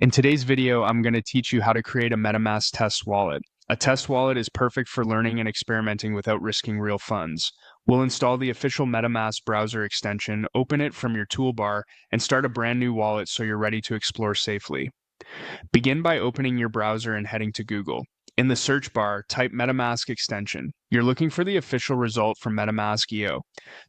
In today's video, I'm going to teach you how to create a MetaMask test wallet. A test wallet is perfect for learning and experimenting without risking real funds. We'll install the official MetaMask browser extension, open it from your toolbar, and start a brand new wallet so you're ready to explore safely. Begin by opening your browser and heading to Google. In the search bar, type MetaMask extension. You're looking for the official result from MetaMask EO.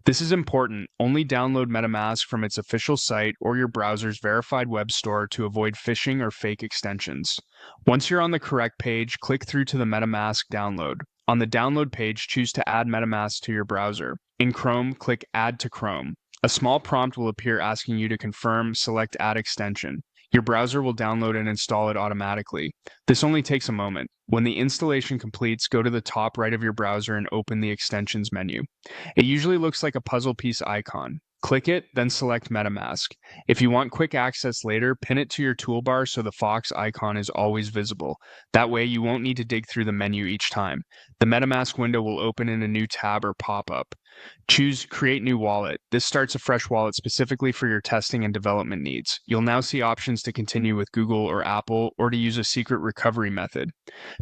This is important. Only download MetaMask from its official site or your browser's verified web store to avoid phishing or fake extensions. Once you're on the correct page, click through to the MetaMask download. On the download page, choose to add MetaMask to your browser. In Chrome, click Add to Chrome. A small prompt will appear asking you to confirm, select Add Extension. Your browser will download and install it automatically. This only takes a moment. When the installation completes, go to the top right of your browser and open the extensions menu. It usually looks like a puzzle piece icon. Click it, then select MetaMask. If you want quick access later, pin it to your toolbar so the Fox icon is always visible. That way you won't need to dig through the menu each time. The MetaMask window will open in a new tab or pop-up. Choose Create New Wallet. This starts a fresh wallet specifically for your testing and development needs. You'll now see options to continue with Google or Apple, or to use a secret recovery method.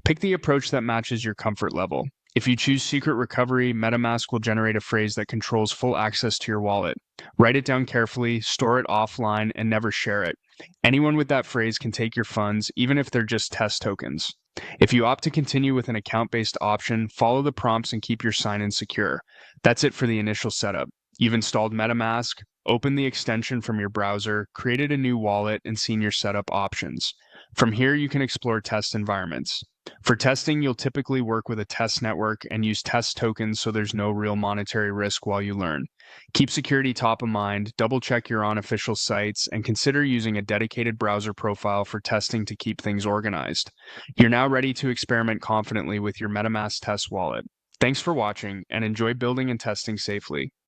Pick the approach that matches your comfort level. If you choose Secret Recovery, MetaMask will generate a phrase that controls full access to your wallet. Write it down carefully, store it offline, and never share it. Anyone with that phrase can take your funds, even if they're just test tokens. If you opt to continue with an account-based option, follow the prompts and keep your sign-in secure. That's it for the initial setup. You've installed MetaMask, opened the extension from your browser, created a new wallet, and seen your setup options. From here, you can explore test environments. For testing, you'll typically work with a test network and use test tokens so there's no real monetary risk while you learn. Keep security top of mind, double-check you're on official sites, and consider using a dedicated browser profile for testing to keep things organized. You're now ready to experiment confidently with your MetaMask test wallet. Thanks for watching, and enjoy building and testing safely.